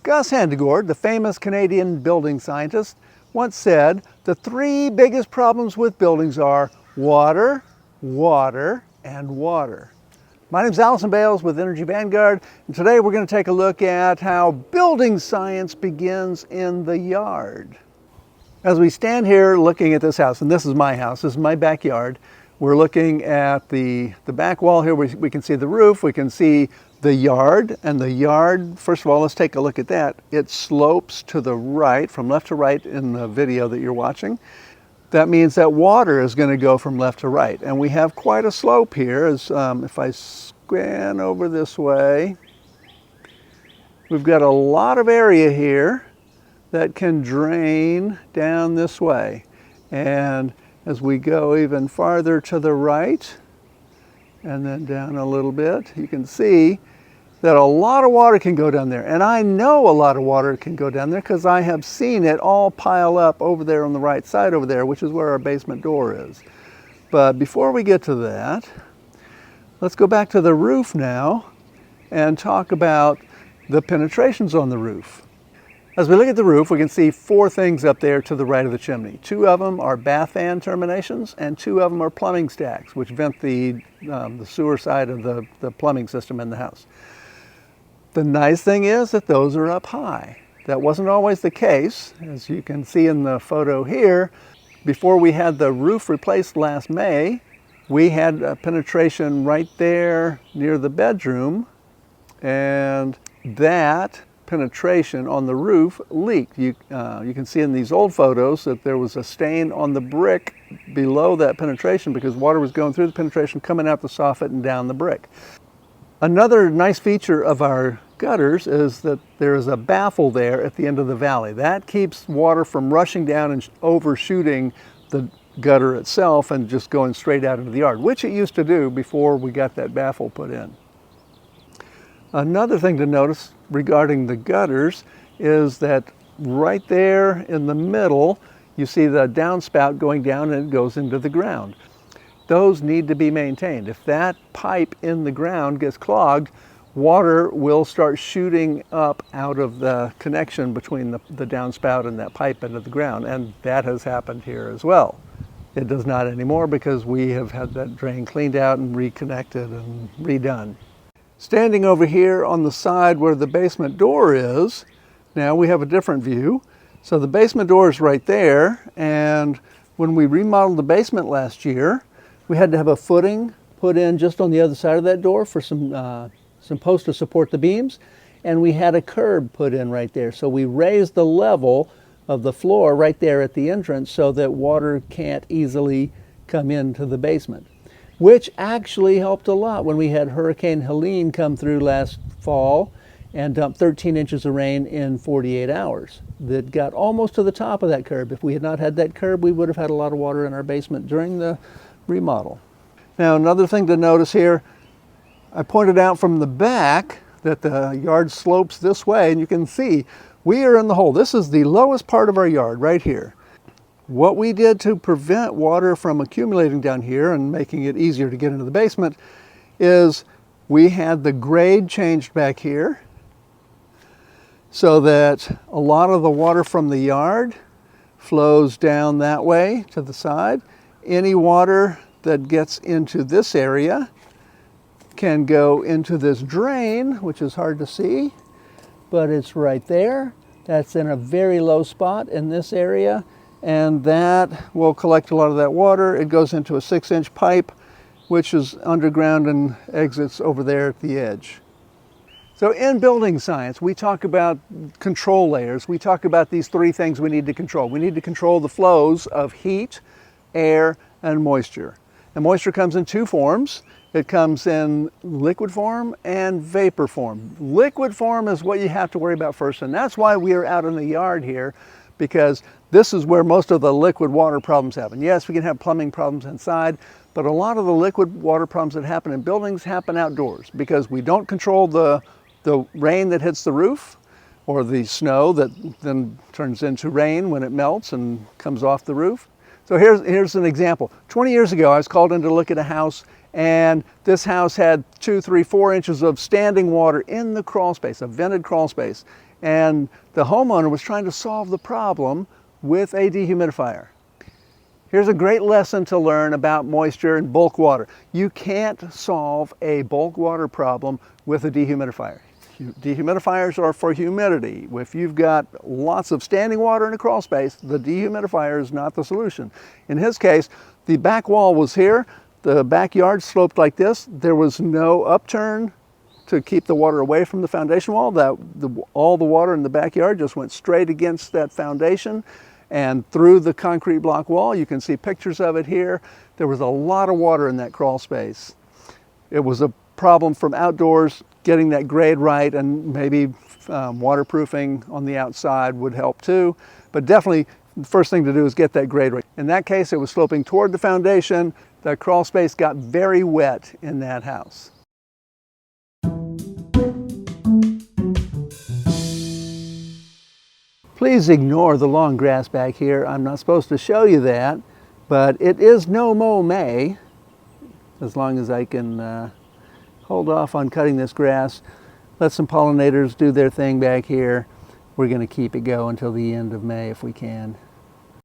Gus Handegord, the famous Canadian building scientist, once said, the three biggest problems with buildings are water, water, and water. My name is Allison Bales with Energy Vanguard, and today we're going to take a look at how building science begins in the yard. As we stand here looking at this house, and this is my house, this is my backyard, we're looking at the back wall here. We can see the roof, we can see the yard, and the yard, first of all, let's take a look at that. It slopes to the right, from left to right in the video that you're watching. That means that water is going to go from left to right. And we have quite a slope here. As if I scan over this way, we've got a lot of area here that can drain down this way. And as we go even farther to the right, and then down a little bit, you can see that a lot of water can go down there. And I know a lot of water can go down there because I have seen it all pile up over there on the right side over there, which is where our basement door is. But before we get to that, let's go back to the roof now and talk about the penetrations on the roof. As we look at the roof, we can see four things up there to the right of the chimney. Two of them are bath fan terminations, and two of them are plumbing stacks, which vent the sewer side of the plumbing system in the house. The nice thing is that those are up high. That wasn't always the case. As you can see in the photo here, before we had the roof replaced last May, we had a penetration right there near the bedroom, and that penetration on the roof leaked. You can see in these old photos that there was a stain on the brick below that penetration because water was going through the penetration, coming out the soffit and down the brick. Another nice feature of our gutters is that there is a baffle there at the end of the valley. That keeps water from rushing down and overshooting the gutter itself and just going straight out into the yard, which it used to do before we got that baffle put in. Another thing to notice regarding the gutters is that right there in the middle, you see the downspout going down and it goes into the ground. Those need to be maintained. If that pipe in the ground gets clogged, water will start shooting up out of the connection between the downspout and that pipe into the ground, and that has happened here as well. It does not anymore because we have had that drain cleaned out and reconnected and redone. Standing over here on the side where the basement door is, now we have a different view. So the basement door is right there, and when we remodeled the basement last year, we had to have a footing put in just on the other side of that door for some posts to support the beams, and we had a curb put in right there. So we raised the level of the floor right there at the entrance so that water can't easily come into the basement, which actually helped a lot when we had Hurricane Helene come through last fall and dump 13 inches of rain in 48 hours. That got almost to the top of that curb. If we had not had that curb, we would have had a lot of water in our basement during the remodel. Now, another thing to notice here, I pointed out from the back that the yard slopes this way, and you can see we are in the hole. This is the lowest part of our yard right here. What we did to prevent water from accumulating down here and making it easier to get into the basement is we had the grade changed back here so that a lot of the water from the yard flows down that way to the side. Any water that gets into this area can go into this drain, which is hard to see, but it's right there. That's in a very low spot in this area, and that will collect a lot of that water. It goes into a 6-inch pipe, which is underground and exits over there at the edge. So in building science, we talk about control layers. We talk about these three things we need to control. We need to control the flows of heat, air, and moisture. And moisture comes in two forms. It comes in liquid form and vapor form. Liquid form is what you have to worry about first, and that's why we are out in the yard here, because this is where most of the liquid water problems happen. Yes, we can have plumbing problems inside, but a lot of the liquid water problems that happen in buildings happen outdoors because we don't control the rain that hits the roof or the snow that then turns into rain when it melts and comes off the roof. So here's an example. 20 years ago, I was called in to look at a house, and this house had 2, 3, 4 inches of standing water in the crawl space, a vented crawl space. and the homeowner was trying to solve the problem with a dehumidifier. Here's a great lesson to learn about moisture and bulk water. You can't solve a bulk water problem with a dehumidifier. Dehumidifiers are for humidity. If you've got lots of standing water in a crawl space, the dehumidifier is not the solution. In his case, the back wall was here, the backyard sloped like this. There was no upturn to keep the water away from the foundation wall. All the water in the backyard just went straight against that foundation and through the concrete block wall. You can see pictures of it here. There was a lot of water in that crawl space. It was a problem from outdoors, getting that grade right, and maybe waterproofing on the outside would help too. But definitely the first thing to do is get that grade right. In that case, it was sloping toward the foundation. The crawl space got very wet in that house. Please ignore the long grass back here. I'm not supposed to show you that, but it is no-mow May, as long as I can hold off on cutting this grass. Let some pollinators do their thing back here. We're going to keep it going until the end of May if we can.